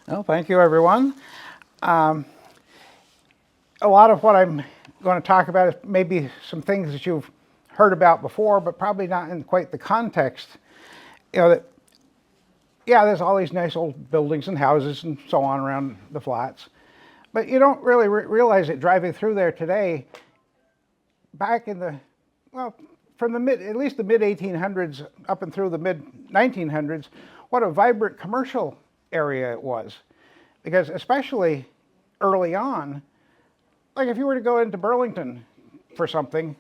Well, thank you, everyone. Um, a lot of what I'm going to talk about is maybe some things that you've heard about before, but probably not in quite the context. That yeah, there's all these nice old buildings and houses and so on around the flats, but you don't really realize it driving through there today. Back in the well, from the at least the mid 1800s up and through the mid 1900s, what a vibrant commercial area it was. Because especially early on, like if you were to go into Burlington for something,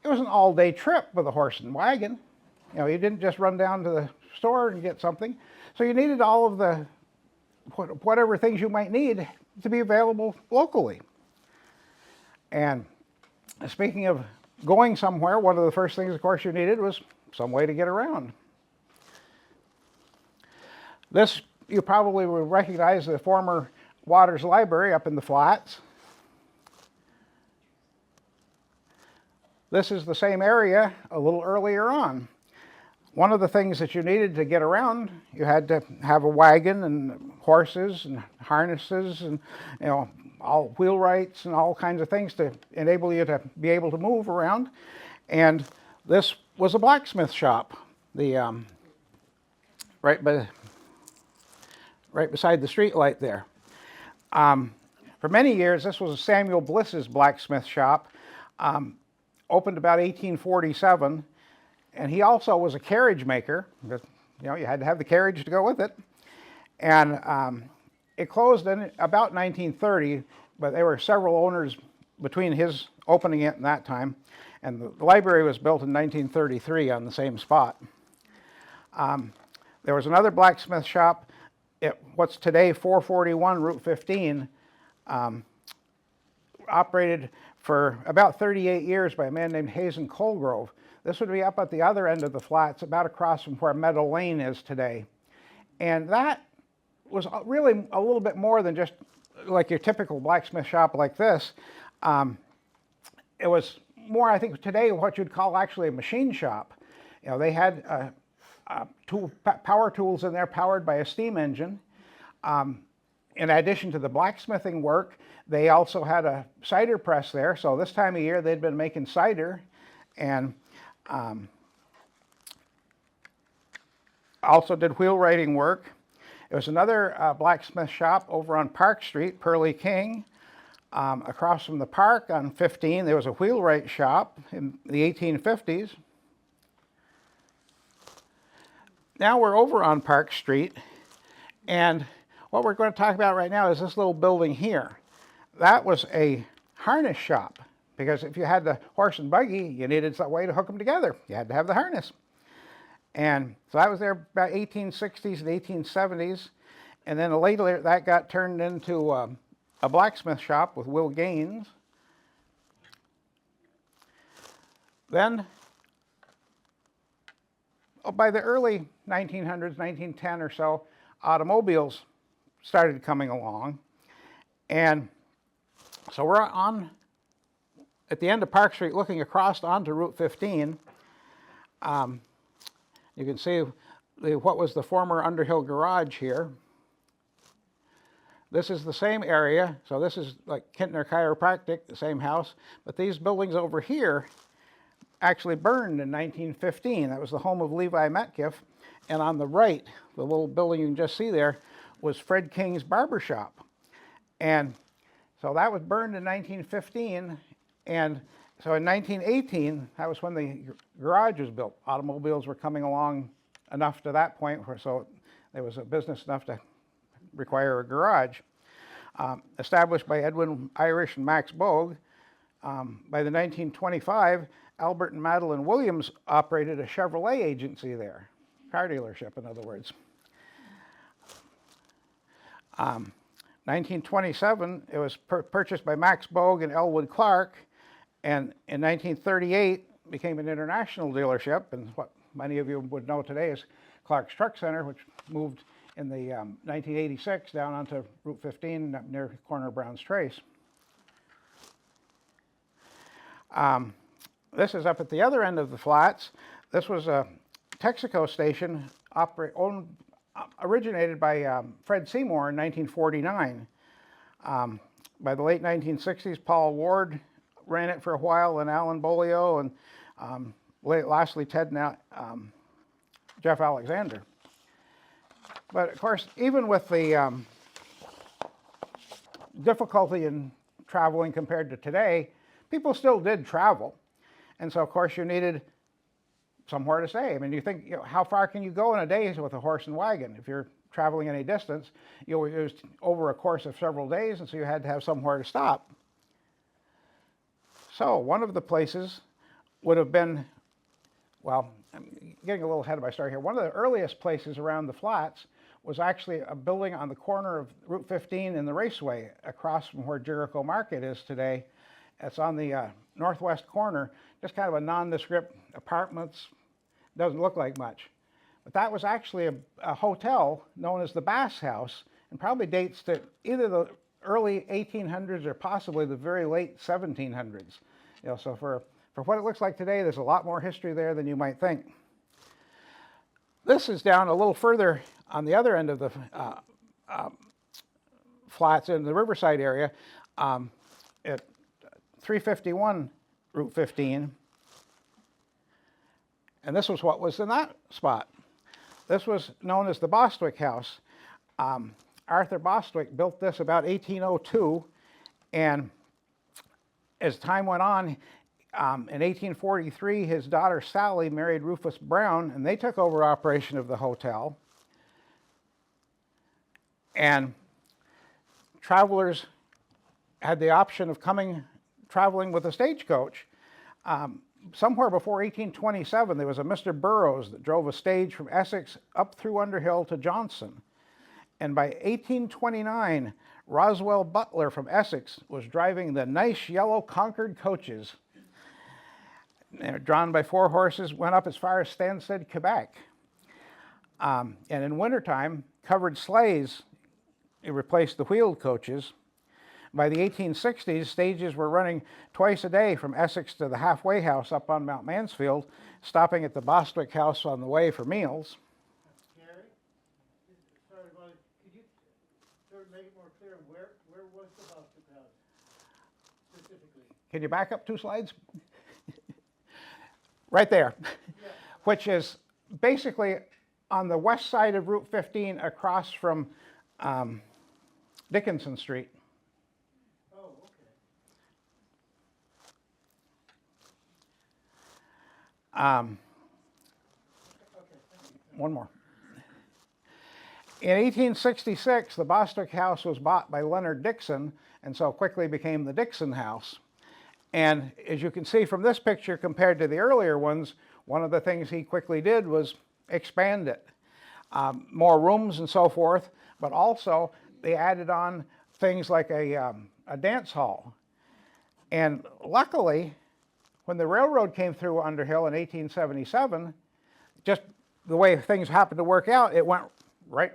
it was an all-day trip with a horse and wagon. You didn't just run down to the store and get something. So you needed all of the whatever things you might need to be available locally. And speaking of going somewhere, one of the first things, of course, you needed was some way to get around. This you probably would recognize the former Waters Library up in the flats. This is the same area a little earlier on. One of the things that you needed to get around, you had to have a wagon and horses and harnesses and all wheelwrights and all kinds of things to enable you to be able to move around. And this was a blacksmith shop, right beside the street light there. For many years, this was Samuel Bliss's blacksmith shop, opened about 1847, and he also was a carriage maker, because you had to have the carriage to go with it. And it closed in about 1930, but there were several owners between his opening it and that time, and the library was built in 1933 on the same spot. There was another blacksmith shop at what's today 441 Route 15, operated for about 38 years by a man named Hazen Colgrove. This would be up at the other end of the flats, about across from where Meadow Lane is today. And that was really a little bit more than just like your typical blacksmith shop like this. It was more, I think, today what you'd call actually a machine shop. They had power tools in there powered by a steam engine. In addition to the blacksmithing work, they also had a cider press there. So this time of year, they'd been making cider, and also did wheelwrighting work. There was another blacksmith shop over on Park Street, Pearly King. Across from the park on 15, there was a wheelwright shop in the 1850s. Now we're over on Park Street, and what we're going to talk about right now is this little building here. That was a harness shop, because if you had the horse and buggy, you needed some way to hook them together. You had to have the harness. And so that was there about 1860s and 1870s, and then later that got turned into a blacksmith shop with Will Gaines. Then, by the early 1900s, 1910 or so, automobiles started coming along. And so we're at the end of Park Street looking across onto Route 15. You can see what was the former Underhill garage here. This is the same area, so this is like Kintner Chiropractic, the same house, but these buildings over here actually burned in 1915. That was the home of Levi Metcalf, and on the right, the little building you can just see there, was Fred King's barber shop. And so that was burned in 1915, and so in 1918, that was when the garage was built. Automobiles were coming along enough to that point, so there was a business enough to require a garage. Established by Edwin Irish and Max Bogue, by the 1925, Albert and Madeline Williams operated a Chevrolet agency there, car dealership, in other words. 1927, it was purchased by Max Bogue and Elwood Clark, and in 1938 became an international dealership, and what many of you would know today is Clark's Truck Center, which moved in the 1986 down onto Route 15 near the corner of Brown's Trace. This is up at the other end of the flats. This was a Texaco station owned originated by Fred Seymour in 1949. By the late 1960s, Paul Ward ran it for a while, and Alan Bolio, and lastly Ted and Jeff Alexander. But of course, even with the difficulty in traveling compared to today, people still did travel. And so of course you needed somewhere to stay. I mean, you think, how far can you go in a day with a horse and wagon? If you're traveling any distance, it was over a course of several days, and so you had to have somewhere to stop. So one of the places would have been, well, I'm getting a little ahead of my story here. One of the earliest places around the flats was actually a building on the corner of Route 15 and the Raceway, across from where Jericho Market is today. It's on the northwest corner, just kind of a nondescript apartments, doesn't look like much. But that was actually a hotel known as the Bass House, and probably dates to either the early 1800s or possibly the very late 1700s. So for what it looks like today, there's a lot more history there than you might think. This is down a little further on the other end of the flats in the Riverside area, at 351 Route 15. And this was what was in that spot. This was known as the Bostwick House. Arthur Bostwick built this about 1802, and as time went on, in 1843, his daughter Sally married Rufus Brown, and they took over operation of the hotel. And travelers had the option of traveling with a stagecoach. Somewhere before 1827, there was a Mr. Burroughs that drove a stage from Essex up through Underhill to Johnson. And by 1829, Roswell Butler from Essex was driving the nice yellow Concord coaches. They're drawn by 4 horses, went up as far as Stansted, Quebec. And in wintertime, covered sleighs replaced the wheeled coaches. By the 1860s, stages were running twice a day from Essex to the halfway house up on Mount Mansfield, stopping at the Bostwick House on the way for meals. Gary, sorry about it. Could you sort of make it more clear where was the Bostwick House specifically? Can you back up 2 slides? Right there, yeah. Which is basically on the west side of Route 15 across from Dickinson Street. Oh, okay. One more. In 1866, the Bostwick House was bought by Leonard Dixon, and so quickly became the Dixon House. And as you can see from this picture compared to the earlier ones, one of the things he quickly did was expand it. More rooms and so forth, but also they added on things like a dance hall. And luckily, when the railroad came through Underhill in 1877, just the way things happened to work out, it went right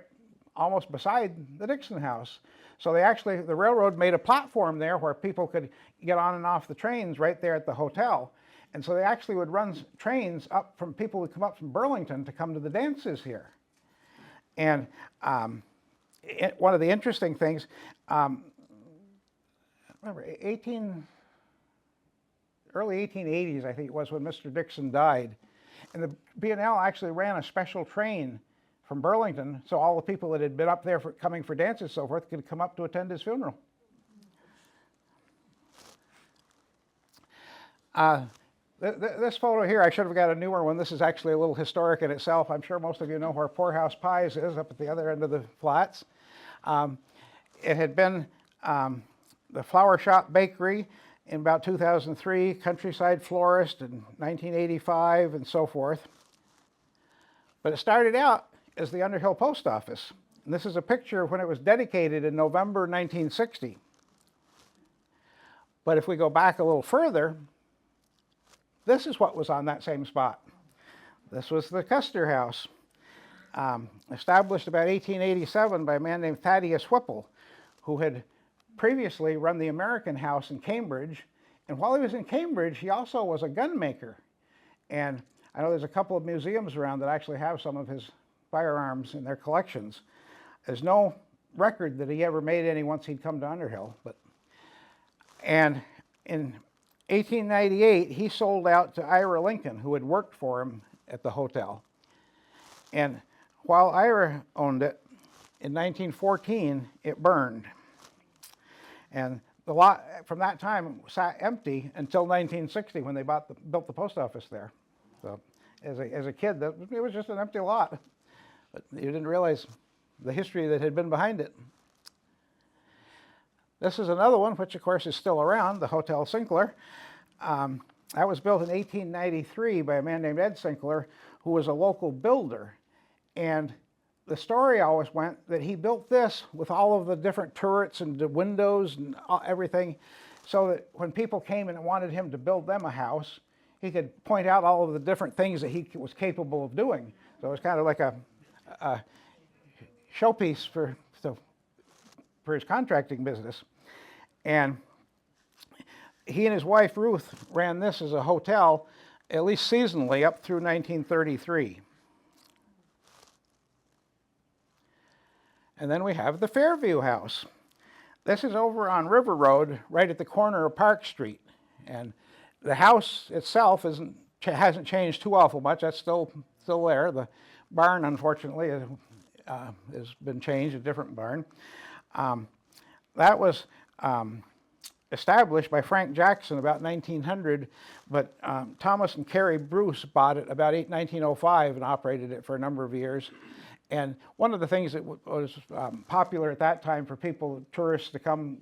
almost beside the Dixon House. So the railroad made a platform there where people could get on and off the trains right there at the hotel. And so they actually would run trains up from people who would come up from Burlington to come to the dances here. And one of the interesting things, remember, early 1880s, I think it was, when Mr. Dixon died. And the B&L actually ran a special train from Burlington, so all the people that had been up there coming for dances and so forth could come up to attend his funeral. This photo here, I should have got a newer one. This is actually a little historic in itself. I'm sure most of you know where Poorhouse Pies is, up at the other end of the flats. It had been the Flower Shop Bakery in about 2003, Countryside Florist in 1985, and so forth. But it started out as the Underhill Post Office. And this is a picture of when it was dedicated in November 1960. But if we go back a little further, this is what was on that same spot. This was the Custer House, established about 1887 by a man named Thaddeus Whipple, who had previously run the American House in Cambridge. And while he was in Cambridge, he also was a gun maker. And I know there's a couple of museums around that actually have some of his firearms in their collections. There's no record that he ever made any once he'd come to Underhill. And in 1898, he sold out to Ira Lincoln, who had worked for him at the hotel. And while Ira owned it, in 1914, it burned. And the lot from that time sat empty until 1960 when they built the post office there. So as a kid, it was just an empty lot. But you didn't realize the history that had been behind it. This is another one, which of course is still around, the Hotel Sinclair. That was built in 1893 by a man named Ed Sinclair, who was a local builder. And the story always went that he built this with all of the different turrets and the windows and everything, so that when people came and wanted him to build them a house, he could point out all of the different things that he was capable of doing. So it was kind of like a showpiece for his contracting business. And he and his wife Ruth ran this as a hotel, at least seasonally, up through 1933. And then we have the Fairview House. This is over on River Road, right at the corner of Park Street. And the house itself hasn't changed too awful much. That's still there. The barn, unfortunately, has been changed, a different barn. That was established by Frank Jackson about 1900, but Thomas and Carrie Bruce bought it about 1905 and operated it for a number of years. And one of the things that was popular at that time for people, tourists to come,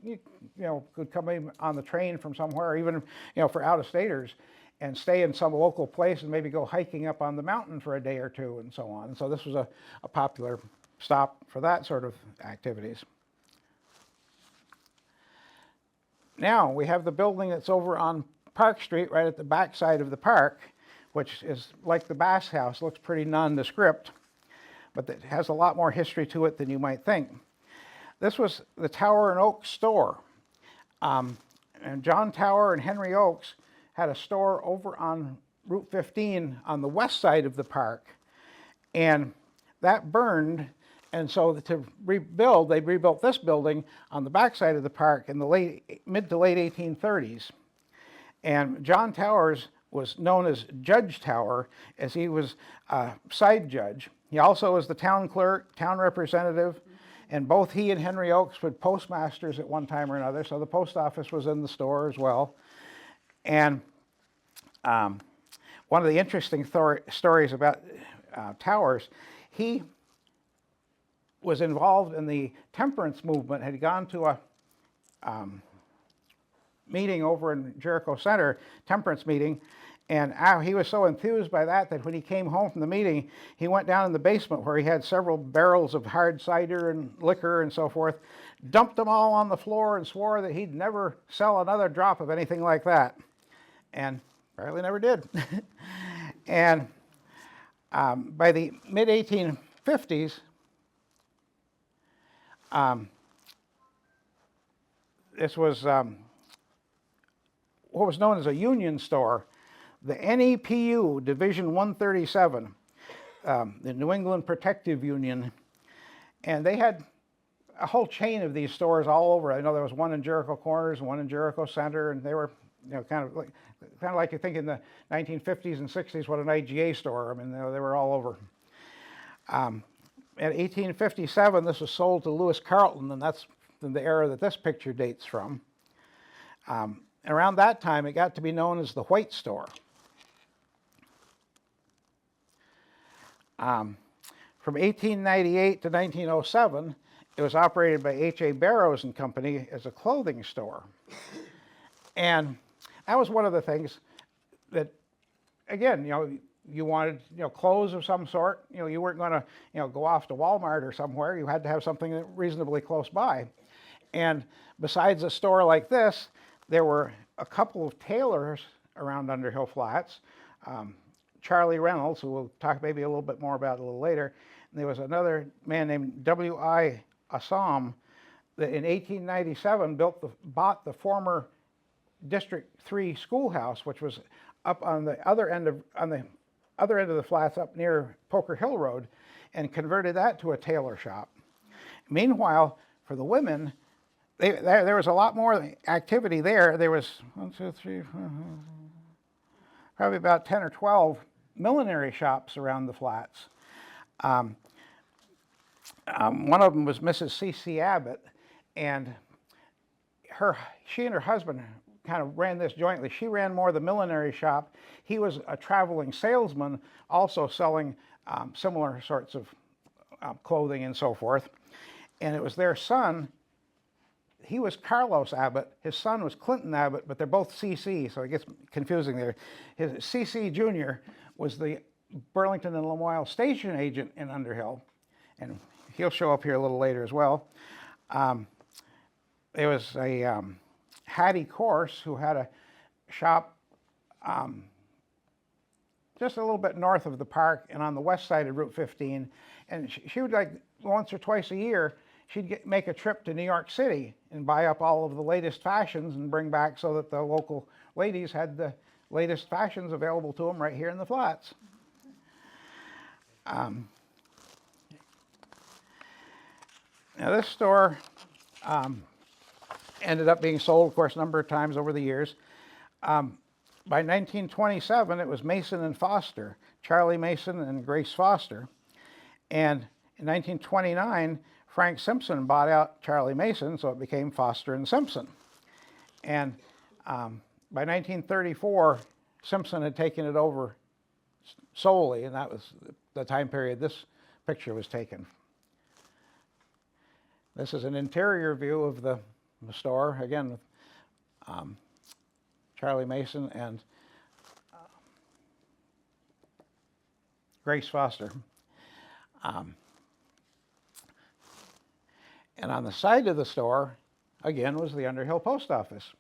could come in on the train from somewhere, or even, for out-of-staters, and stay in some local place and maybe go hiking up on the mountain for a day or two and so on. And so this was a popular stop for that sort of activities. Now we have the building that's over on Park Street, right at the back side of the park, which is like the Bass House, looks pretty nondescript, but it has a lot more history to it than you might think. This was the Tower and Oaks store. And John Tower and Henry Oaks had a store over on Route 15 on the west side of the park. And that burned, and so to rebuild, they rebuilt this building on the back side of the park in the mid to late 1830s. And John Towers was known as Judge Tower, as he was a side judge. He also was the town clerk, town representative, and both he and Henry Oaks were postmasters at one time or another, so the post office was in the store as well. And one of the interesting stories about Towers, he was involved in the temperance movement, had gone to a meeting over in Jericho Center, temperance meeting, and he was so enthused by that when he came home from the meeting, he went down in the basement where he had several barrels of hard cider and liquor and so forth, dumped them all on the floor and swore that he'd never sell another drop of anything like that. And apparently never did. And by the mid-1850s, this was what was known as a union store, the NEPU, Division 137, the New England Protective Union, and they had a whole chain of these stores all over. I know there was one in Jericho Corners and one in Jericho Center, and they were, kind of like you think in the 1950s and 60s, what an IGA store. I mean, they were all over. In 1857, this was sold to Lewis Carleton, and that's the era that this picture dates from. And around that time, it got to be known as the White Store. From 1898 to 1907, it was operated by H.A. Barrows and Company as a clothing store. And that was one of the things that, again, you wanted, clothes of some sort. You weren't going to, go off to Walmart or somewhere. You had to have something reasonably close by. And besides a store like this, there were a couple of tailors around Underhill Flats. Charlie Reynolds, who we'll talk maybe a little bit more about a little later. And there was another man named W.I. Assam that in 1897 bought the former District 3 schoolhouse, which was up on the other end of the flats up near Poker Hill Road. and converted that to a tailor shop. Meanwhile, for the women, there was a lot more activity there. There was 1, 2, 3, 4, probably about 10 or 12 millinery shops around the flats. One of them was Mrs. C.C. Abbott, and she and her husband kind of ran this jointly. She ran more the millinery shop. He was a traveling salesman, also selling similar sorts of clothing and so forth. And it was their son. He was Carlos Abbott. His son was Clinton Abbott, but they're both C.C., so it gets confusing there. His C.C. Jr. was the Burlington and Lamoille station agent in Underhill, and he'll show up here a little later as well. There was a Hattie Corse who had a shop just a little bit north of the park and on the west side of Route 15, and she would, like, once or twice a year, she'd make a trip to New York City and buy up all of the latest fashions and bring back so that the local ladies had the latest fashions available to them right here in the flats. Now this store ended up being sold, of course, a number of times over the years. By 1927, it was Mason and Foster, Charlie Mason and Grace Foster. And in 1929, Frank Simpson bought out Charlie Mason, so it became Foster and Simpson. And by 1934, Simpson had taken it over solely, and that was the time period this picture was taken. This is an interior view of the store, again, with Charlie Mason and Grace Foster. And on the side of the store, again, was the Underhill Post Office.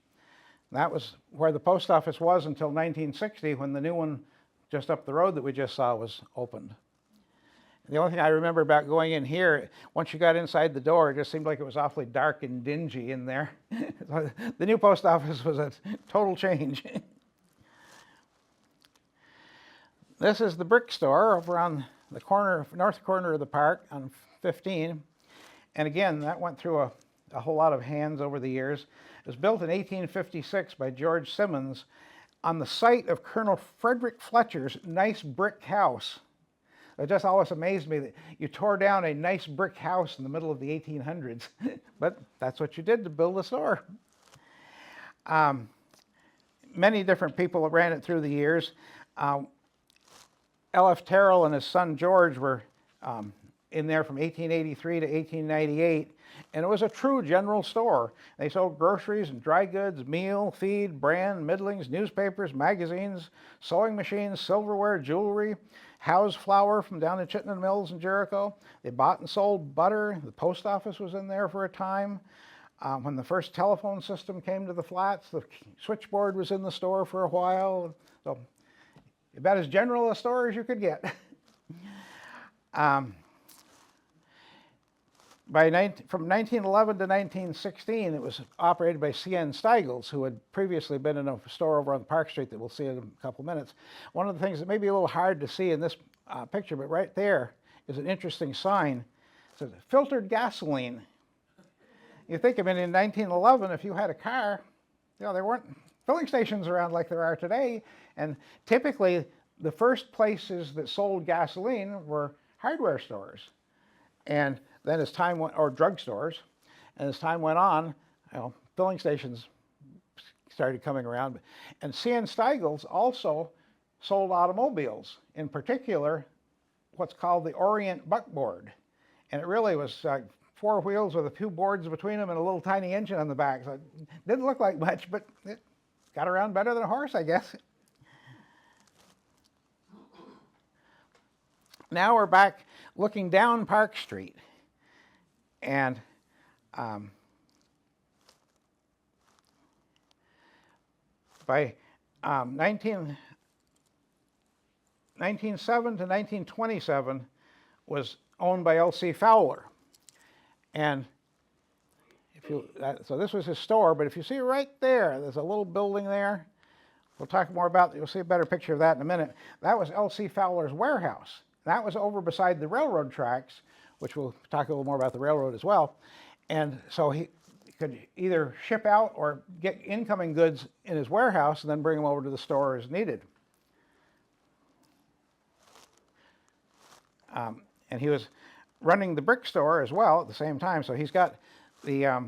That was where the post office was until 1960, when the new one just up the road that we just saw was opened. The only thing I remember about going in here, once you got inside the door, it just seemed like it was awfully dark and dingy in there. The new post office was a total change. This is the brick store over on the north corner of the park on 15. And again, that went through a whole lot of hands over the years. It was built in 1856 by George Simmons on the site of Colonel Frederick Fletcher's nice brick house. It just always amazed me that you tore down a nice brick house in the middle of the 1800s, but that's what you did to build a store. Many different people ran it through the years. L.F. Terrell and his son George were in there from 1883 to 1898, and it was a true general store. They sold groceries and dry goods, meal, feed, bran, middlings, newspapers, magazines, sewing machines, silverware, jewelry, house flour from down at Chittenden Mills in Jericho. They bought and sold butter. The post office was in there for a time. When the first telephone system came to the flats, the switchboard was in the store for a while. So about as general a store as you could get. From 1911 to 1916, it was operated by C.N. Steigels, who had previously been in a store over on Park Street that we'll see in a couple minutes. One of the things that may be a little hard to see in this picture, but right there is an interesting sign. It says, filtered gasoline. You think, I mean, in 1911, if you had a car, you know, there weren't filling stations around like there are today, and typically the first places that sold gasoline were hardware stores. And then as time went, or drugstores, and as time went on, you know, filling stations started coming around. And C.N. Steigels also sold automobiles, in particular, what's called the Orient buckboard. And it really was four wheels with a few boards between them and a little tiny engine on the back. So it didn't look like much, but it got around better than a horse, I guess. Now we're back looking down Park Street. And by 1907 to 1927 was owned by L.C. Fowler. And if you, so this was his store, but if you see right there, there's a little building there. We'll talk more about, you'll see a better picture of that in a minute. That was L.C. Fowler's warehouse. That was over beside the railroad tracks, which we'll talk a little more about the railroad as well. And so he could either ship out or get incoming goods in his warehouse and then bring them over to the store as needed. And he was running the brick store as well at the same time. So he's got the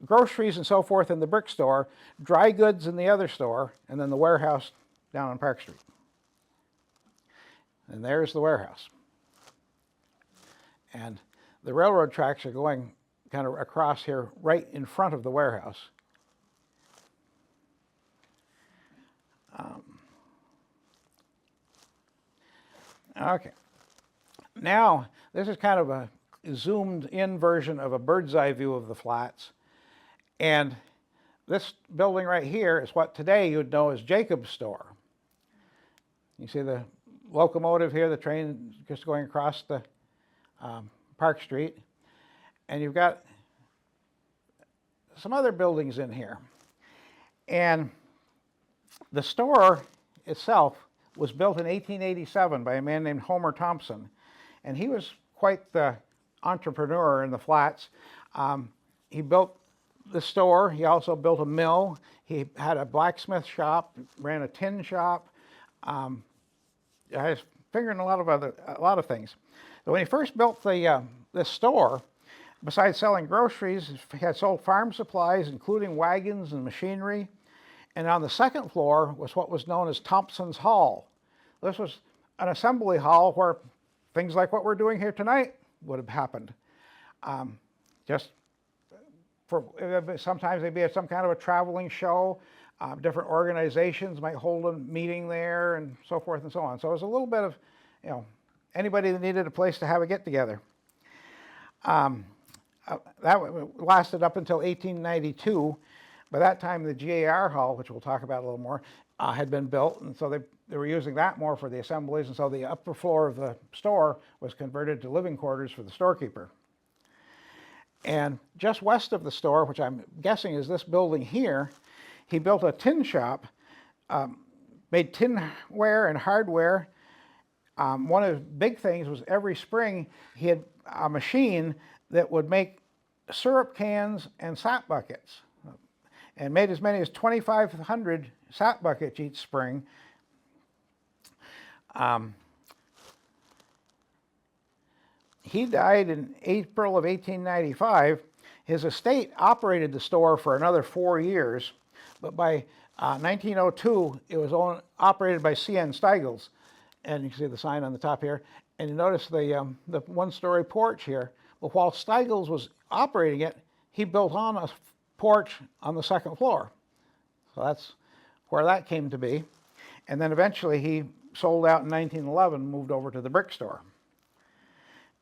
groceries and so forth in the brick store, dry goods in the other store, and then the warehouse down on Park Street. And there's the warehouse. And the railroad tracks are going kind of across here right in front of the warehouse. Okay. Now, this is kind of a zoomed in version of a bird's eye view of the flats. And this building right here is what today you would know as Jacob's store. You see the locomotive here, the train just going across the Park Street. And you've got some other buildings in here. And the store itself was built in 1887 by a man named Homer Thompson. And he was quite the entrepreneur in the flats. He built the store. He also built a mill. He had a blacksmith shop, ran a tin shop. I was figuring a lot of things. So when he first built this store, besides selling groceries, he had sold farm supplies, including wagons and machinery. And on the second floor was what was known as Thompson's Hall. This was an assembly hall where things like what we're doing here tonight would have happened. Just for sometimes they'd be at some kind of a traveling show. Different organizations might hold a meeting there and so forth and so on. So it was a little bit of, anybody that needed a place to have a get-together. That lasted up until 1892. By that time, the GAR Hall, which we'll talk about a little more, had been built, and so they were using that more for the assemblies, and so the upper floor of the store was converted to living quarters for the storekeeper. And just west of the store, which I'm guessing is this building here, he built a tin shop, made tinware and hardware. One of the big things was every spring he had a machine that would make syrup cans and sap buckets, and made as many as 2,500 sap buckets each spring. He died in April of 1895. His estate operated the store for another 4 years, but by 1902, it was operated by C.N. Steigels. And you can see the sign on the top here. And you notice the one-story porch here. But while Steigels was operating it, he built on a porch on the second floor. So that's where that came to be. And then eventually he sold out in 1911, moved over to the brick store.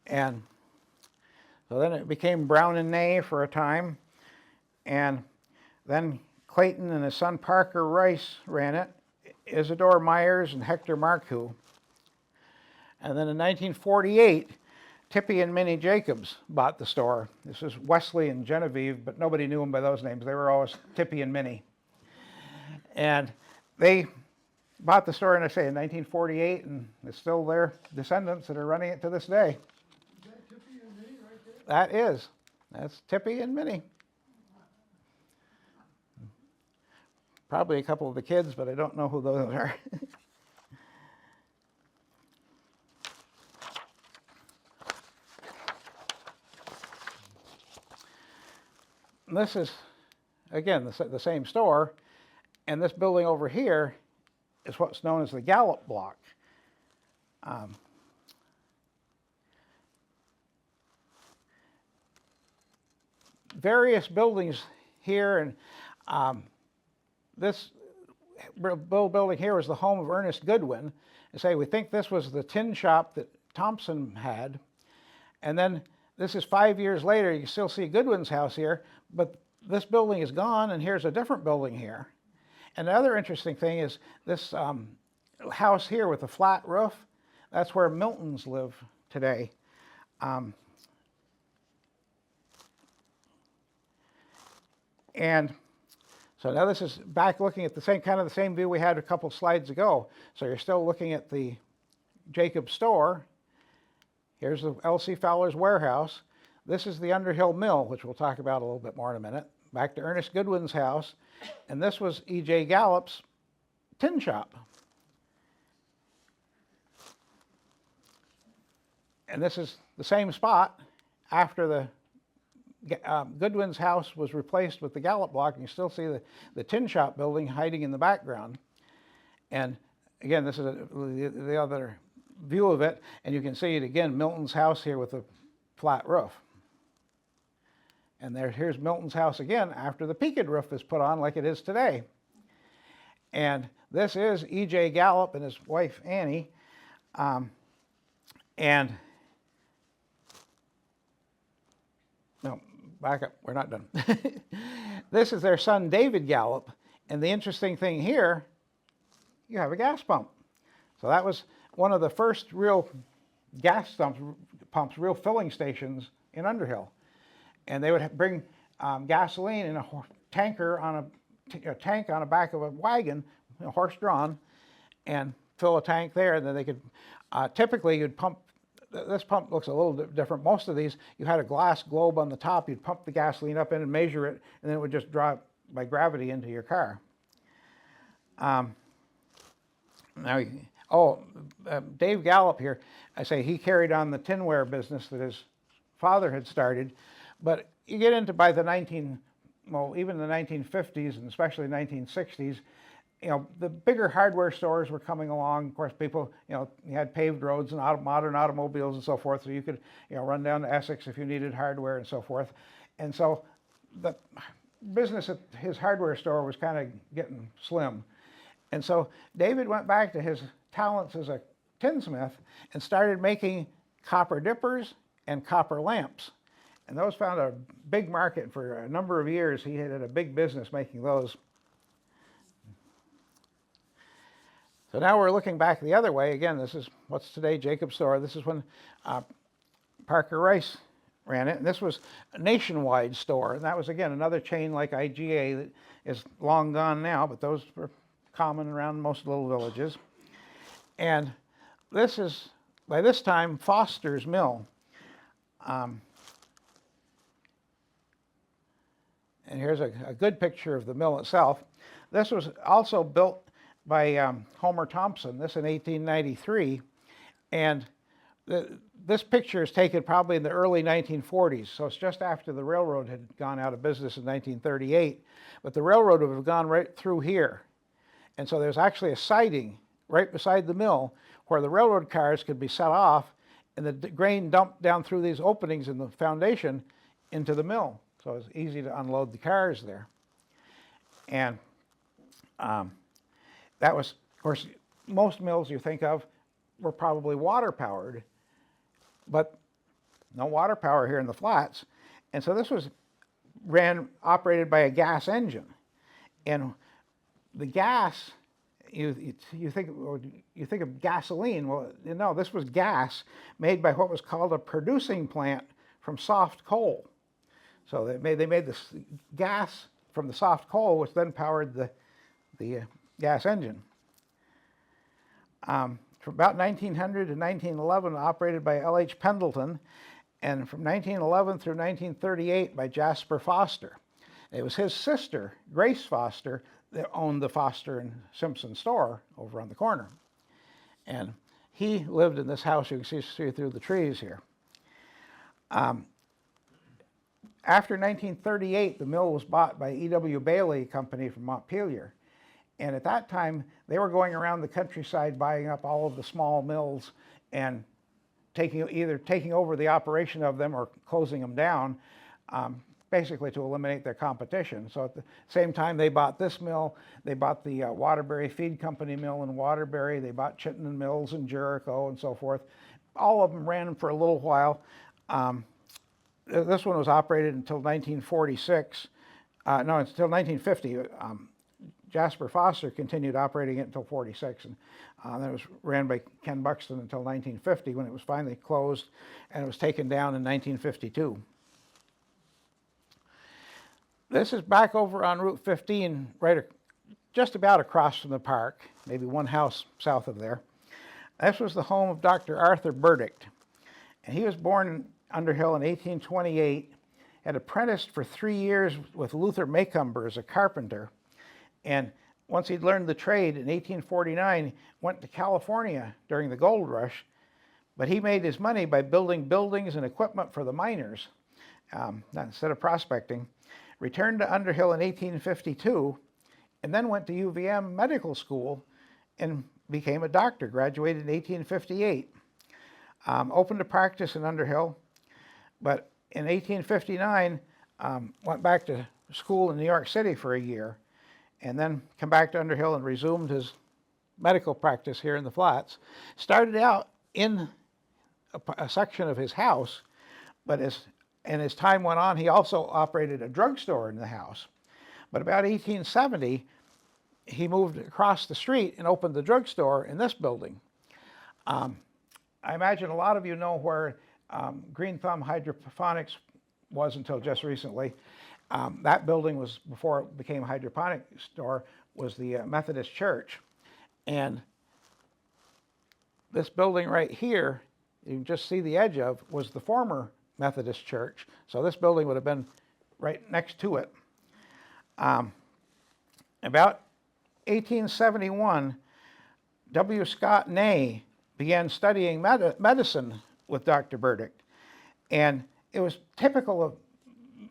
And so then it became Brown and Nay for a time. And then Clayton and his son Parker Rice ran it, Isidore Myers and Hector Marcoux. And then in 1948, Tippy and Minnie Jacobs bought the store. This is Wesley and Genevieve, but nobody knew them by those names. They were always Tippy and Minnie. And they bought the store, and I say, in 1948, and it's still their descendants that are running it to this day. Is that Tippy and Minnie right there? That is. That's Tippy and Minnie. Probably a couple of the kids, but I don't know who those are. This is, again, the same store, and this building over here is what's known as the Gallup Block. Various buildings here, and this building here was the home of Ernest Goodwin. And say we think this was the tin shop that Thompson had, and then this is 5 years later. You can still see Goodwin's house here, but this building is gone, and here's a different building here. And the other interesting thing is this house here with the flat roof, that's where Miltons live today. And so now this is back looking at the same view we had a couple slides ago. So you're still looking at the Jacob's store. Here's the L.C. Fowler's warehouse. This is the Underhill Mill, which we'll talk about a little bit more in a minute. Back to Ernest Goodwin's house. And this was E.J. Gallup's tin shop. And this is the same spot after the Goodwin's house was replaced with the Gallup block. And you still see the tin shop building hiding in the background. And again, this is the other view of it. And you can see it again, Milton's house here with a flat roof. And here's Milton's house again after the peaked roof is put on like it is today. And this is E.J. Gallup and his wife Annie. No, back up, we're not done. This is their son David Gallup. And the interesting thing here, you have a gas pump. So that was one of the first real gas pumps, real filling stations in Underhill. And they would bring gasoline in a tanker on a tank on the back of a wagon, horse-drawn, and fill a tank there. And then they could, typically you'd pump, this pump looks a little different. Most of these, you had a glass globe on the top. You'd pump the gasoline up in and measure it, and then it would just drop by gravity into your car. Dave Gallup here, I say he carried on the tinware business that his father had started. But you get into by the even the 1950s and especially 1960s, the bigger hardware stores were coming along. Of course, people, you had paved roads and modern automobiles and so forth, so you could, run down to Essex if you needed hardware and so forth. And so the business at his hardware store was kind of getting slim. And so David went back to his talents as a tinsmith and started making copper dippers and copper lamps. And those found a big market for a number of years. He had a big business making those. So now we're looking back the other way. Again, this is what's today Jacob's store. This is when Parker Rice ran it. And this was a nationwide store. And that was, again, another chain like IGA that is long gone now, but those were common around most little villages. And this is, by this time, Foster's Mill. And here's a good picture of the mill itself. This was also built by Homer Thompson, this in 1893. And this picture is taken probably in the early 1940s. So it's just after the railroad had gone out of business in 1938. But the railroad would have gone right through here. And so there's actually a siding right beside the mill where the railroad cars could be set off and the grain dumped down through these openings in the foundation into the mill. So it's easy to unload the cars there. And that was, of course, most mills you think of were probably water powered, but no water power here in the flats. And so this was operated by a gas engine. And the gas, you think of gasoline. Well, no, this was gas made by what was called a producing plant from soft coal. So they made this gas from the soft coal, which then powered the gas engine. From about 1900 to 1911, operated by L.H. Pendleton, and from 1911 through 1938 by Jasper Foster. It was his sister, Grace Foster, that owned the Foster and Simpson store over on the corner. And he lived in this house. You can see through the trees here. After 1938, the mill was bought by E.W. Bailey Company from Montpelier. And at that time, they were going around the countryside buying up all of the small mills and either taking over the operation of them or closing them down, basically to eliminate their competition. So at the same time they bought this mill, they bought the Waterbury Feed Company mill in Waterbury, they bought Chittenden Mills in Jericho and so forth. All of them ran for a little while. This one was operated until 1946. No, until 1950. Jasper Foster continued operating it until 46, and then it was ran by Ken Buxton until 1950 when it was finally closed, and it was taken down in 1952. This is back over on Route 15, just about across from the park, maybe one house south of there. This was the home of Dr. Arthur Burdick, and he was born in Underhill in 1828, had apprenticed for 3 years with Luther Macumber as a carpenter, and once he'd learned the trade in 1849, went to California during the gold rush, but he made his money by building buildings and equipment for the miners, instead of prospecting. Returned to Underhill in 1852, and then went to UVM Medical School and became a doctor, graduated in 1858. Opened a practice in Underhill, but in 1859 went back to school in New York City for a year, and then come back to Underhill and resumed his medical practice here in the Flats. Started out in a section of his house, but as time went on, he also operated a drugstore in the house. But about 1870, he moved across the street and opened the drugstore in this building. I imagine a lot of you know where Green Thumb Hydroponics was until just recently. That building was, before it became a hydroponic store, was the Methodist Church. And this building right here, you can just see the edge of, was the former Methodist Church. So this building would have been right next to it. About 1871, W. Scott Ney began studying medicine with Dr. Burdick. And it was typical of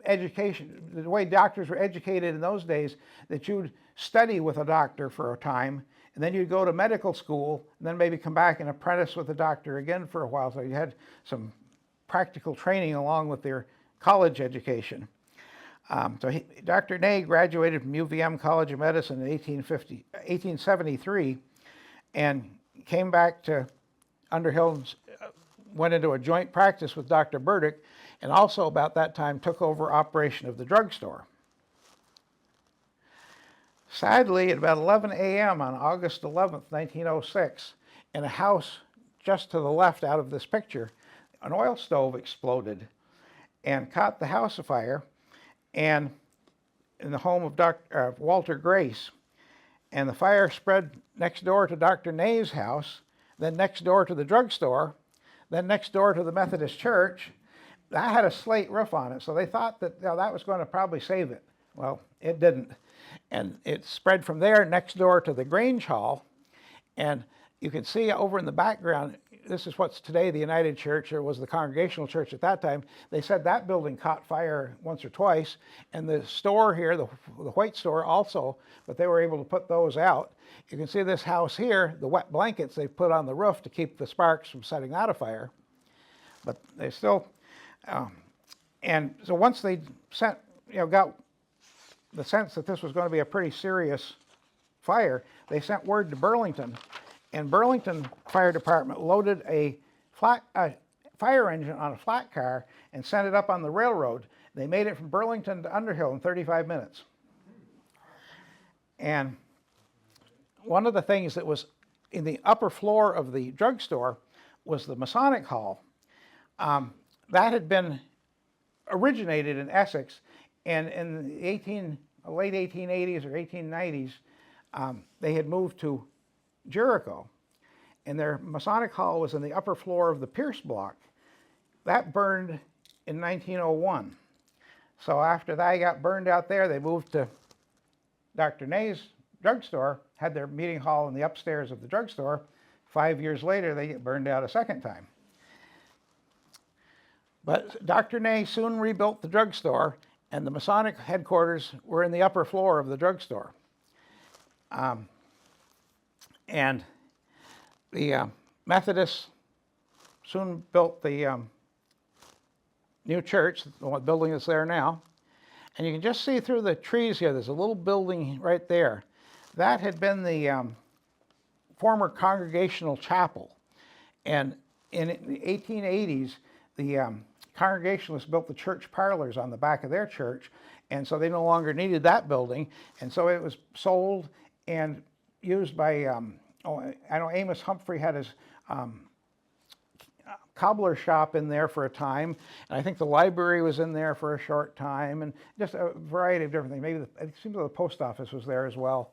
education, the way doctors were educated in those days, that you'd study with a doctor for a time, and then you'd go to medical school, and then maybe come back and apprentice with a doctor again for a while. So you had some practical training along with their college education. Dr. Ney graduated from UVM College of Medicine in 1873, and came back to Underhill and went into a joint practice with Dr. Burdick, and also about that time took over operation of the drugstore. Sadly, at about 11 a.m. on August 11th, 1906, in a house just to the left out of this picture, an oil stove exploded and caught the house afire, and in the home of Dr. Walter Grace. And the fire spread next door to Dr. Ney's house, then next door to the drugstore, then next door to the Methodist Church. That had a slate roof on it, so they thought that that was going to probably save it. Well, it didn't. And it spread from there next door to the Grange Hall. And you can see over in the background, this is what's today the United Church, or was the Congregational Church at that time. They said that building caught fire once or twice, and the store here, the White store also, but they were able to put those out. You can see this house here, the wet blankets they put on the roof to keep the sparks from setting that afire. But they still, and so once they got the sense that this was going to be a pretty serious fire, they sent word to Burlington. And Burlington Fire Department loaded a fire engine on a flat car and sent it up on the railroad. They made it from Burlington to Underhill in 35 minutes. And one of the things that was in the upper floor of the drugstore was the Masonic Hall. That had been originated in Essex, and in the late 1880s or 1890s, they had moved to Jericho, and their Masonic Hall was in the upper floor of the Pierce block. That burned in 1901. So after that got burned out there, they moved to Dr. Ney's drugstore, had their meeting hall in the upstairs of the drugstore. 5 years later, they get burned out a second time. But Dr. Ney soon rebuilt the drugstore, and the Masonic headquarters were in the upper floor of the drugstore. And the Methodists soon built the new church, the building that's there now. And you can just see through the trees here, there's a little building right there. That had been the former Congregational Chapel. And in the 1880s, the Congregationalists built the church parlors on the back of their church, and so they no longer needed that building. And so it was sold and used by, I know Amos Humphrey had his cobbler shop in there for a time, and I think the library was in there for a short time, and just a variety of different things. Maybe it seems like the post office was there as well.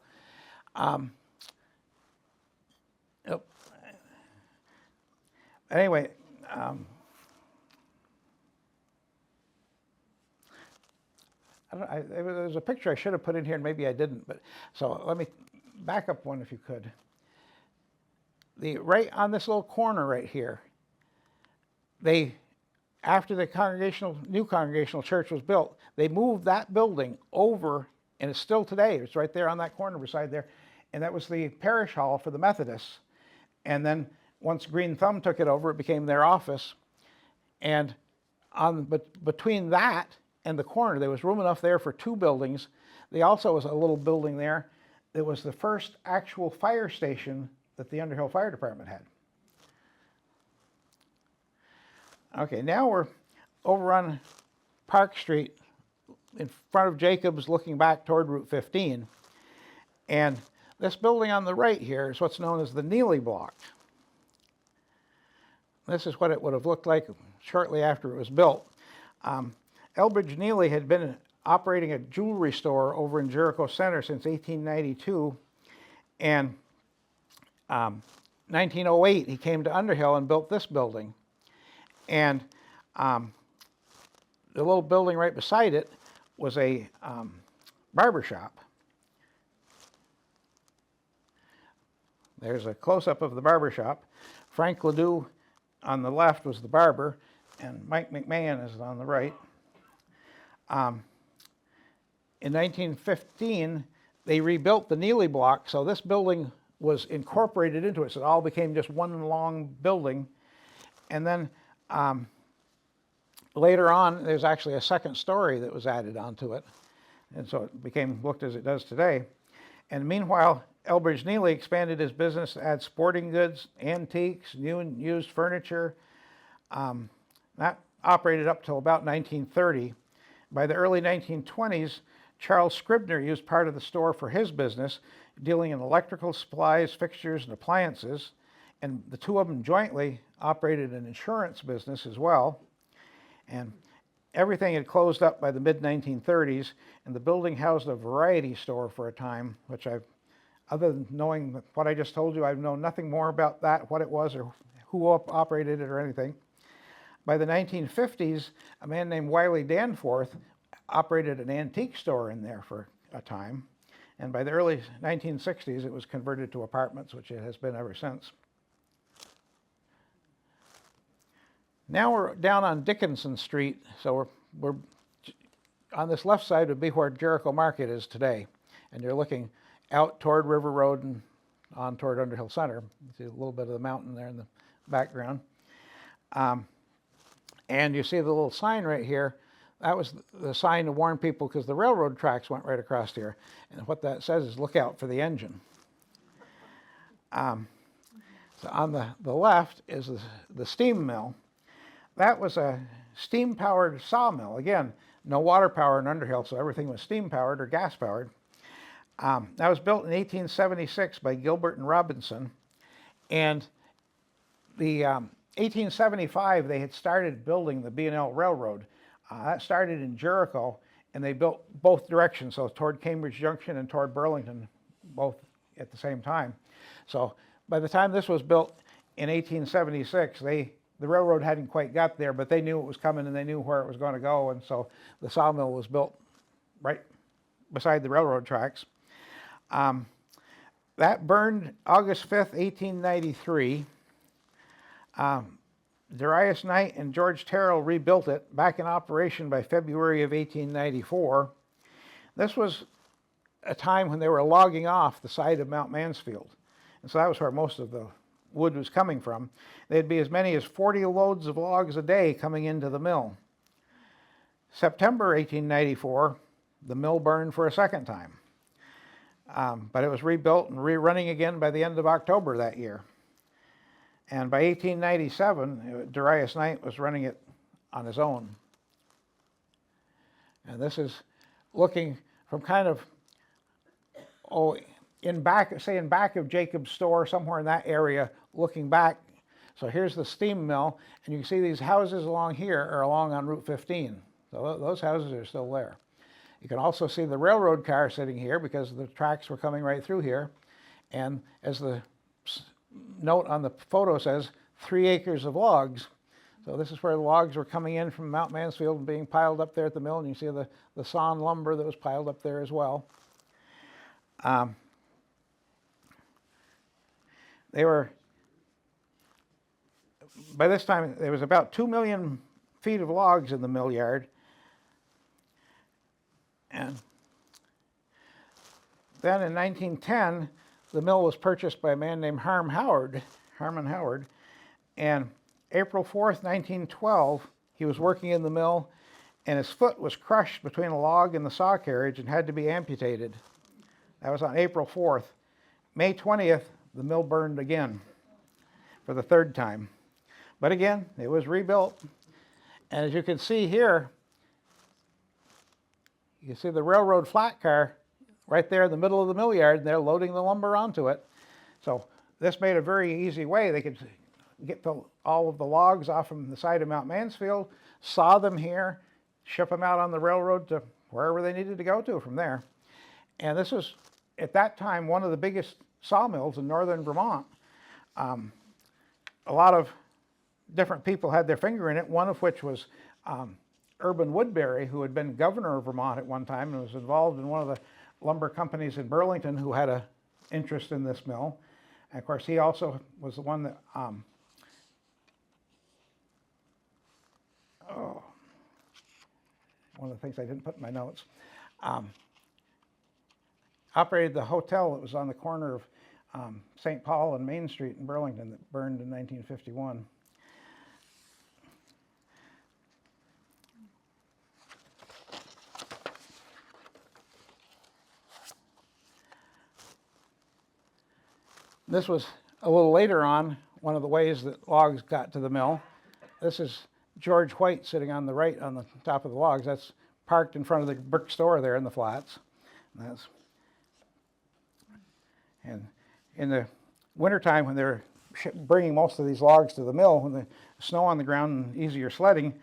Anyway, there's a picture I should have put in here, and maybe I didn't. But so let me back up one if you could. Right on this little corner right here, after the new congregational church was built, they moved that building over, and it's still today. It's right there on that corner beside there, and that was the parish hall for the Methodists. And then once Green Thumb took it over, it became their office. And between that and the corner, there was room enough there for two buildings. There also was a little building there that was the first actual fire station that the Underhill Fire Department had. Okay, now we're over on Park Street in front of Jacobs looking back toward Route 15. And this building on the right here is what's known as the Neely Block. This is what it would have looked like shortly after it was built. Elbridge Neely had been operating a jewelry store over in Jericho Center since 1892. And 1908, he came to Underhill and built this building. And the little building right beside it was a barber shop. There's a close-up of the barber shop. Frank Ledoux on the left was the barber, and Mike McMahon is on the right. In 1915, they rebuilt the Neely Block, so this building was incorporated into it, so it all became just one long building. And then later on, there's actually a second story that was added onto it, and so it looked as it does today. And meanwhile, Elbridge Neely expanded his business to add sporting goods, antiques, new and used furniture. That operated up till about 1930. By the early 1920s, Charles Scribner used part of the store for his business, dealing in electrical supplies, fixtures, and appliances. And the two of them jointly operated an insurance business as well. And everything had closed up by the mid-1930s, and the building housed a variety store for a time, which other than knowing what I just told you, I've known nothing more about that, what it was, or who operated it or anything. By the 1950s, a man named Wiley Danforth operated an antique store in there for a time. And by the early 1960s, it was converted to apartments, which it has been ever since. Now we're down on Dickinson Street, so we're on this left side would be where Jericho Market is today. And you're looking out toward River Road and on toward Underhill Center. You see a little bit of the mountain there in the background. And you see the little sign right here. That was the sign to warn people because the railroad tracks went right across here. And what that says is look out for the engine. So on the left is the steam mill. That was a steam-powered sawmill. Again, no water power in Underhill, so everything was steam-powered or gas-powered. That was built in 1876 by Gilbert and Robinson. And the 1875, they had started building the B&L Railroad. That started in Jericho, and they built both directions, so toward Cambridge Junction and toward Burlington, both at the same time. So by the time this was built in 1876, the railroad hadn't quite got there, but they knew it was coming and they knew where it was going to go, and so the sawmill was built right beside the railroad tracks. That burned August 5th, 1893. Darius Knight and George Terrell rebuilt it, back in operation by February of 1894. This was a time when they were logging off the side of Mount Mansfield, and so that was where most of the wood was coming from. There'd be as many as 40 loads of logs a day coming into the mill. September 1894, the mill burned for a second time. But it was rebuilt and rerunning again by the end of October that year. And by 1897, Darius Knight was running it on his own. And this is looking from kind of, in back of Jacob's store, somewhere in that area, looking back. So here's the steam mill, and you can see these houses along here are along on Route 15. So those houses are still there. You can also see the railroad car sitting here because the tracks were coming right through here. And as the note on the photo says, 3 acres of logs. So this is where the logs were coming in from Mount Mansfield and being piled up there at the mill, and you see the sawn lumber that was piled up there as well. They were, by this time, there was about 2 million feet of logs in the mill yard. And then in 1910, the mill was purchased by a man named Harmon Howard, and April 4th, 1912, he was working in the mill, and his foot was crushed between a log and the saw carriage and had to be amputated. That was on April 4th. May 20th, the mill burned again for the 3rd time. But again, it was rebuilt. And as you can see here, you can see the railroad flat car right there in the middle of the mill yard, and they're loading the lumber onto it. So this made a very easy way. They could get all of the logs off from the side of Mount Mansfield, saw them here, ship them out on the railroad to wherever they needed to go to from there. And this was, at that time, one of the biggest sawmills in northern Vermont. A lot of different people had their finger in it, one of which was Urban Woodbury, who had been governor of Vermont at one time and was involved in one of the lumber companies in Burlington who had an interest in this mill. And of course, he also was the one that one of the things I didn't put in my notes, operated the hotel that was on the corner of St. Paul and Main Street in Burlington that burned in 1951. This was a little later on, one of the ways that logs got to the mill. This is George White sitting on the right on the top of the logs. That's parked in front of the brick store there in the flats. And in the wintertime, when they're bringing most of these logs to the mill, when the snow on the ground and easier sledding,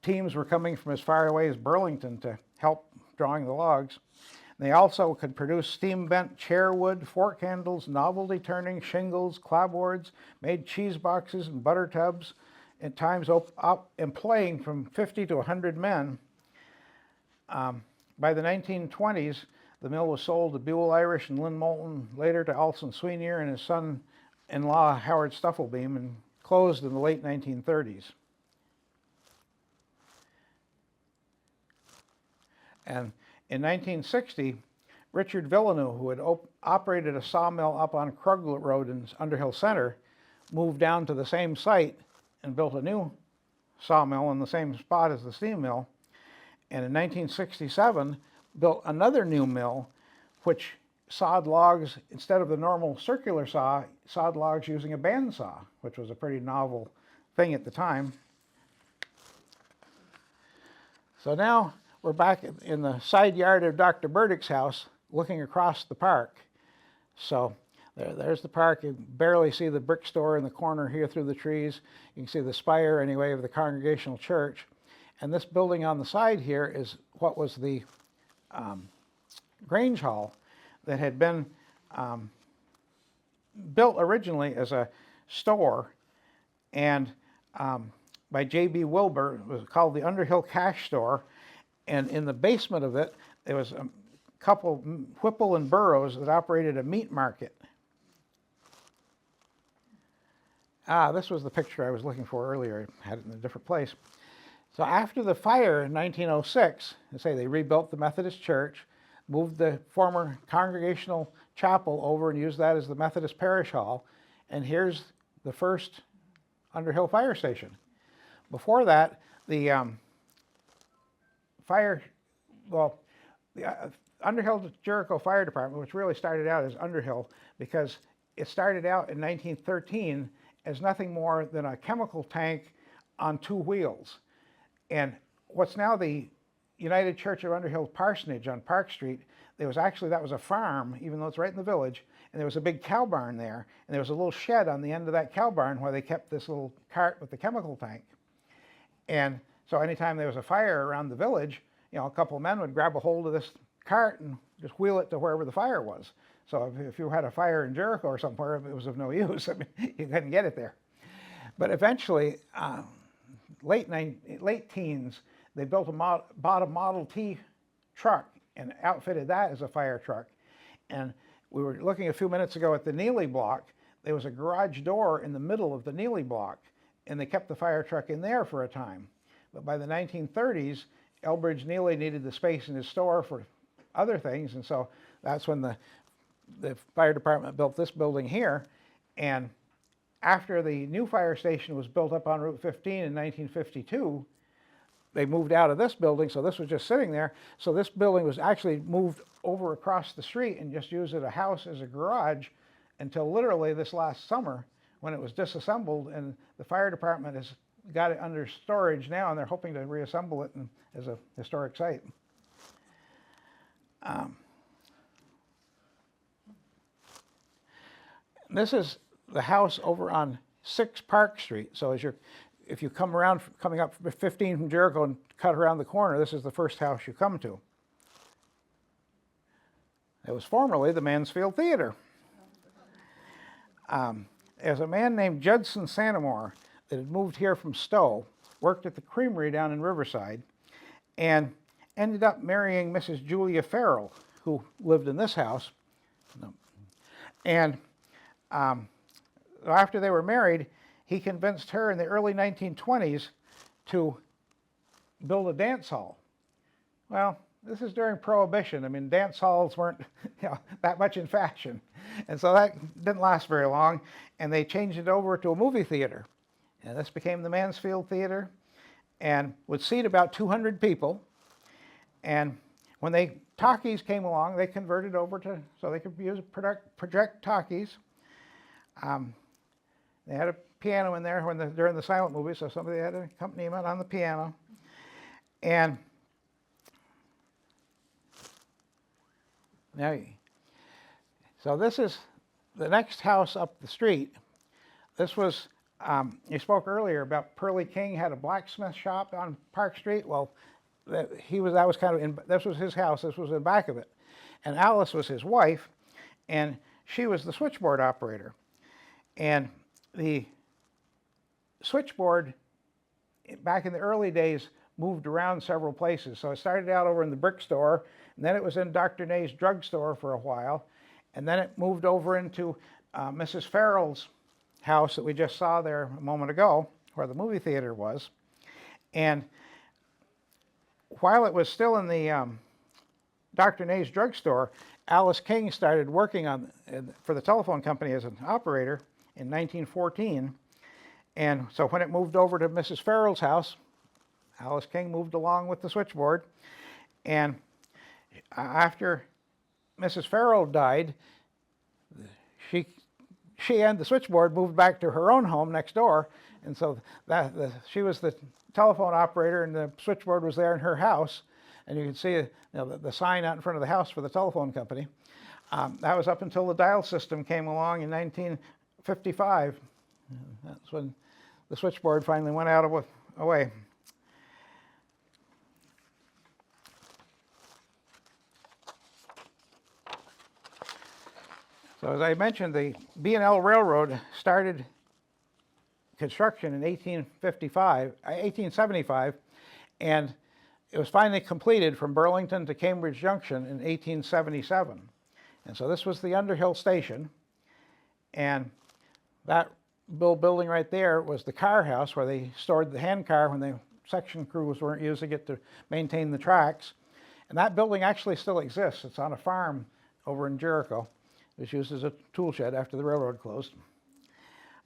teams were coming from as far away as Burlington to help drawing the logs. They also could produce steam-bent chair wood, fork handles, novelty turning, shingles, clapboards, made cheese boxes and butter tubs, at times employing from 50 to 100 men. By the 1920s, the mill was sold to Buell Irish and Lynn Moulton, later to Alson Sweenear and his son-in-law Howard Stufflebeam, and closed in the late 1930s. And in 1960, Richard Villeneuve, who had operated a sawmill up on Kruglet Road in Underhill Center, moved down to the same site and built a new sawmill in the same spot as the steam mill. And in 1967, built another new mill, which sawed logs, instead of the normal circular saw, sawed logs using a bandsaw, which was a pretty novel thing at the time. So now we're back in the side yard of Dr. Burdick's house, looking across the park. So there's the park. You barely see the brick store in the corner here through the trees. You can see the spire, anyway, of the Congregational Church. And this building on the side here is what was the Grange Hall that had been built originally as a store, and by J.B. Wilbur. It was called the Underhill Cash Store. And in the basement of it, there was a couple, Whipple and Burroughs, that operated a meat market. This was the picture I was looking for earlier. I had it in a different place. So after the fire in 1906, they rebuilt the Methodist Church, moved the former Congregational Chapel over and used that as the Methodist Parish Hall. And here's the first Underhill Fire Station. Before that, the Underhill Jericho Fire Department, which really started out as Underhill, because it started out in 1913 as nothing more than a chemical tank on 2 wheels. And what's now the United Church of Underhill Parsonage on Park Street, that was a farm, even though it's right in the village, and there was a big cow barn there, and there was a little shed on the end of that cow barn where they kept this little cart with the chemical tank. And so anytime there was a fire around the village, a couple of men would grab a hold of this cart and just wheel it to wherever the fire was. So if you had a fire in Jericho or somewhere, it was of no use. I mean, you couldn't get it there. But eventually, late teens, they bought a Model T truck and outfitted that as a fire truck. And we were looking a few minutes ago at the Neely block. There was a garage door in the middle of the Neely block, and they kept the fire truck in there for a time. But by the 1930s, Elbridge Neely needed the space in his store for other things, and so that's when the fire department built this building here. And after the new fire station was built up on Route 15 in 1952, they moved out of this building, so this was just sitting there. So this building was actually moved over across the street and just used as a house, as a garage, until literally this last summer when it was disassembled, and the fire department has got it under storage now, and they're hoping to reassemble it as a historic site. This is the house over on 6 Park Street. So if you coming up 15 from Jericho and cut around the corner, this is the first house you come to. It was formerly the Mansfield Theater. There's a man named Judson Santamore that had moved here from Stowe, worked at the creamery down in Riverside, and ended up marrying Mrs. Julia Farrell, who lived in this house. And after they were married, he convinced her in the early 1920s to build a dance hall. Well, this is during Prohibition. I mean, dance halls weren't that much in fashion. And so that didn't last very long, and they changed it over to a movie theater. And this became the Mansfield Theater, and would seat about 200 people. And when talkies came along, they converted over so they could use project talkies. They had a piano in there during the silent movies, so somebody had an accompaniment on the piano. And so this is the next house up the street. This was, you spoke earlier about Pearlie King had a blacksmith shop on Park Street. Well, this was his house, this was in the back of it. And Alice was his wife, and she was the switchboard operator. And the switchboard, back in the early days, moved around several places. So it started out over in the brick store, and then it was in Dr. Nay's drugstore for a while, and then it moved over into Mrs. Farrell's house that we just saw there a moment ago, where the movie theater was. And while it was still in the Dr. Nay's drugstore, Alice King started working for the telephone company as an operator in 1914. And so when it moved over to Mrs. Farrell's house, Alice King moved along with the switchboard. And after Mrs. Farrell died, she and the switchboard moved back to her own home next door. And so she was the telephone operator, and the switchboard was there in her house. And you can see the sign out in front of the house for the telephone company. That was up until the dial system came along in 1955. That's when the switchboard finally went away. So as I mentioned, the B&L Railroad started construction in 1875, and it was finally completed from Burlington to Cambridge Junction in 1877. And so this was the Underhill station, and that building right there was the car house where they stored the hand car when the section crews weren't using it to maintain the tracks. And that building actually still exists. It's on a farm over in Jericho. It was used as a tool shed after the railroad closed.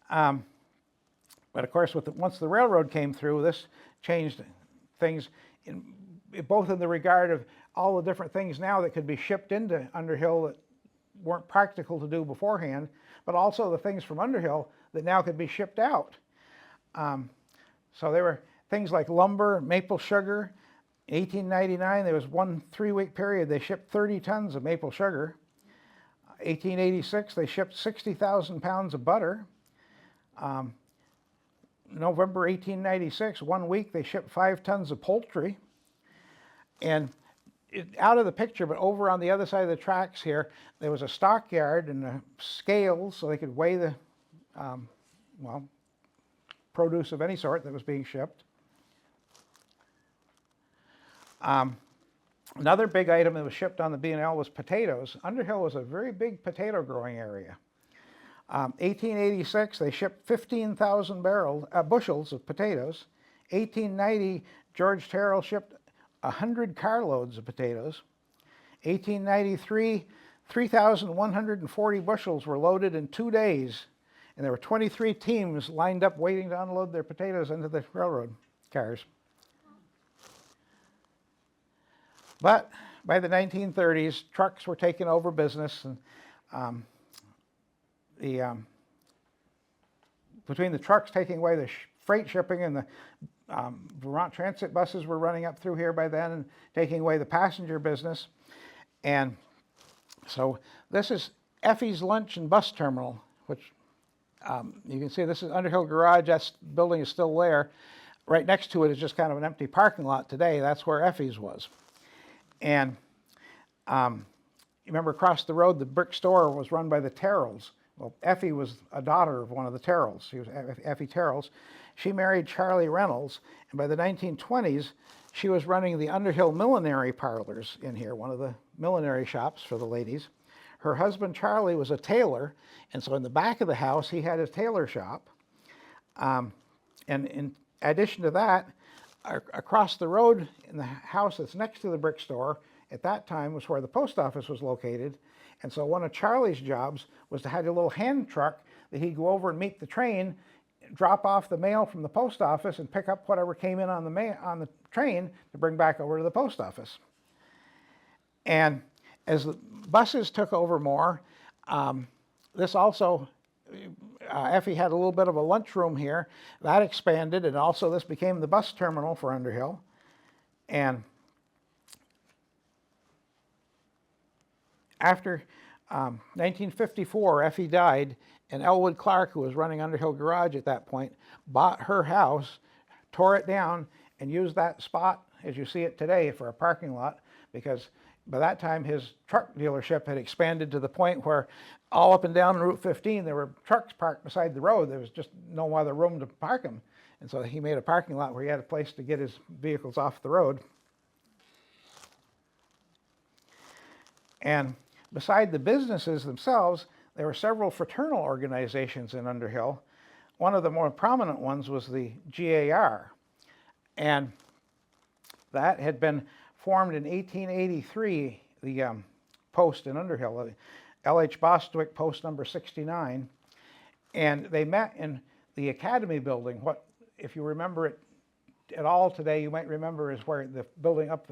But of course, once the railroad came through, this changed things both in the regard of all the different things now that could be shipped into Underhill that weren't practical to do beforehand, but also the things from Underhill that now could be shipped out. So there were things like lumber, maple sugar. In 1899, there was one 3-week period they shipped 30 tons of maple sugar. 1886, they shipped 60,000 pounds of butter. November 1896, 1 week, they shipped 5 tons of poultry. And out of the picture, but over on the other side of the tracks here, there was a stockyard and scales so they could weigh the produce of any sort that was being shipped. Another big item that was shipped on the B&L was potatoes. Underhill was a very big potato growing area. 1886, they shipped 15,000 bushels of potatoes. 1890, George Terrell shipped 100 carloads of potatoes. 1893, 3,140 bushels were loaded in 2 days, and there were 23 teams lined up waiting to unload their potatoes into the railroad cars. But by the 1930s, trucks were taking over business, and between the trucks taking away the freight shipping and the Vermont Transit buses were running up through here by then and taking away the passenger business. And so this is Effie's Lunch and Bus Terminal, which you can see this is Underhill Garage. That building is still there. Right next to it is just kind of an empty parking lot today. That's where Effie's was. And you remember across the road, the brick store was run by the Terrells. Well, Effie was a daughter of one of the Terrells. She was Effie Terrells. She married Charlie Reynolds, and by the 1920s, she was running the Underhill Millinery Parlors in here, one of the millinery shops for the ladies. Her husband, Charlie, was a tailor, and so in the back of the house, he had his tailor shop. And in addition to that, across the road in the house that's next to the brick store, at that time was where the post office was located. And so one of Charlie's jobs was to have a little hand truck that he'd go over and meet the train, drop off the mail from the post office, and pick up whatever came in on the train to bring back over to the post office. And as the buses took over more, this also, Effie had a little bit of a lunchroom here. That expanded, and also this became the bus terminal for Underhill. And after 1954, Effie died, and Elwood Clark, who was running Underhill Garage at that point, bought her house, tore it down, and used that spot, as you see it today, for a parking lot, because by that time his truck dealership had expanded to the point where all up and down Route 15 there were trucks parked beside the road. There was just no other room to park them. And so he made a parking lot where he had a place to get his vehicles off the road. And beside the businesses themselves, there were several fraternal organizations in Underhill. One of the more prominent ones was the GAR. And that had been formed in 1883, the post in Underhill, L.H. Bostwick, post number 69. And they met in the Academy building. What, if you remember it at all today, you might remember is where the building up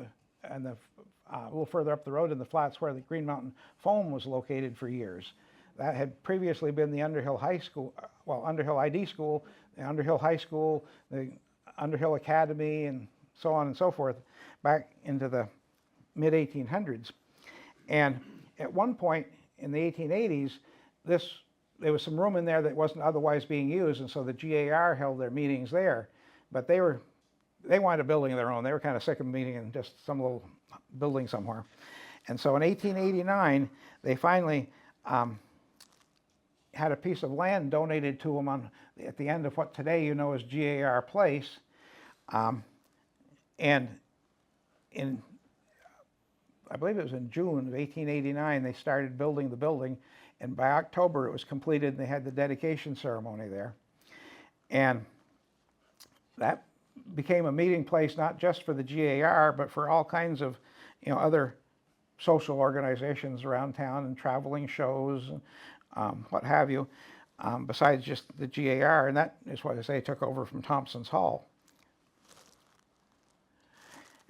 and a little further up the road in the flats where the Green Mountain Foam was located for years. That had previously been the Underhill High School, well, Underhill ID School, the Underhill High School, the Underhill Academy, and so on and so forth, back into the mid-1800s. And at one point in the 1880s, there was some room in there that wasn't otherwise being used, and so the GAR held their meetings there. But they wanted a building of their own. They were kind of sick of meeting in just some little building somewhere. And so in 1889, they finally had a piece of land donated to them at the end of what today you know as GAR Place. And in, I believe it was in June of 1889, they started building the building, and by October it was completed, and they had the dedication ceremony there. And that became a meeting place not just for the GAR, but for all kinds of, other social organizations around town and traveling shows, and what have you, besides just the GAR, and that is what I say took over from Thompson's Hall.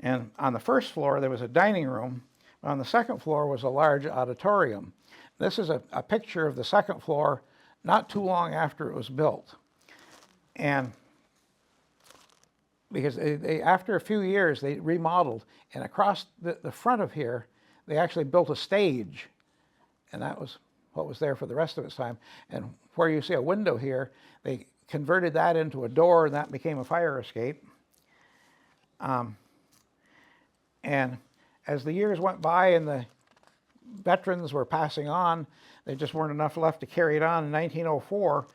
And on the first floor there was a dining room. On the second floor was a large auditorium. This is a picture of the second floor not too long after it was built. And because they after a few years they remodeled, and across the front of here they actually built a stage, and that was what was there for the rest of its time. And where you see a window here, they converted that into a door, and that became a fire escape. And as the years went by and the veterans were passing on, there just weren't enough left to carry it on. In 1904,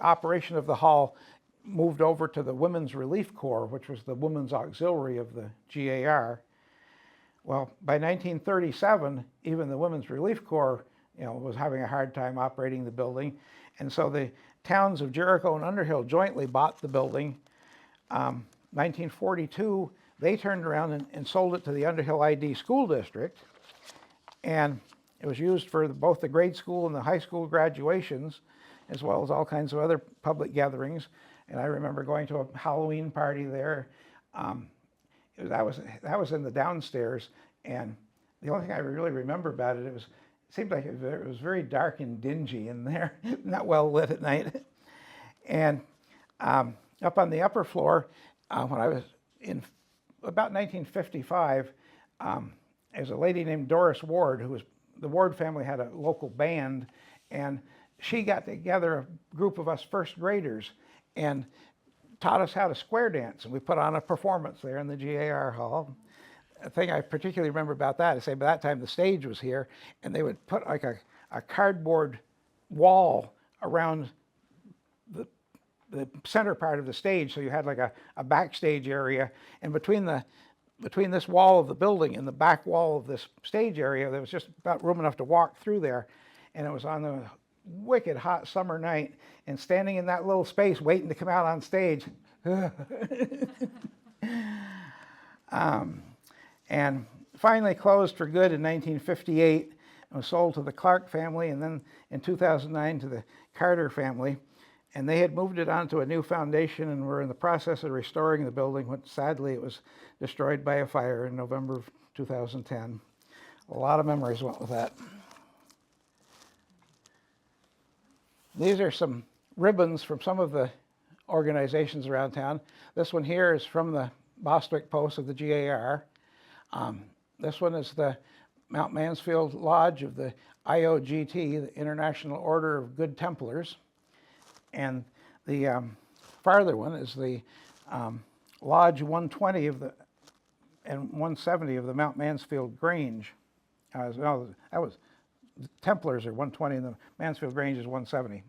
operation of the hall moved over to the Women's Relief Corps, which was the Women's Auxiliary of the GAR. Well, by 1937, even the Women's Relief Corps, was having a hard time operating the building, and so the towns of Jericho and Underhill jointly bought the building. 1942, they turned around and sold it to the Underhill ID School District, and it was used for both the grade school and the high school graduations, as well as all kinds of other public gatherings. And I remember going to a Halloween party there. That was in the downstairs, and the only thing I really remember about it, it seemed like it was very dark and dingy in there, not well lit at night. And up on the upper floor, when I was in about 1955, there's a lady named Doris Ward, the Ward family had a local band, and she got together a group of us first graders and taught us how to square dance, and we put on a performance there in the GAR hall. The thing I particularly remember about that is, say, by that time the stage was here, and they would put like a cardboard wall around the center part of the stage, so you had like a backstage area, and between this wall of the building and the back wall of this stage area, there was just about room enough to walk through there, and it was on the wicked hot summer night, and standing in that little space waiting to come out on stage. And finally closed for good in 1958 and was sold to the Clark family, and then in 2009 to the Carter family. And they had moved it onto a new foundation and were in the process of restoring the building, when sadly it was destroyed by a fire in November of 2010. A lot of memories went with that. These are some ribbons from some of the organizations around town. This one here is from the Bostwick Post of the GAR. This one is the Mount Mansfield Lodge of the IOGT, the International Order of Good Templars. And the farther one is the Lodge 120 and 170 of the Mount Mansfield Grange. No, that was, the Templars are 120 and the Mansfield Grange is 170.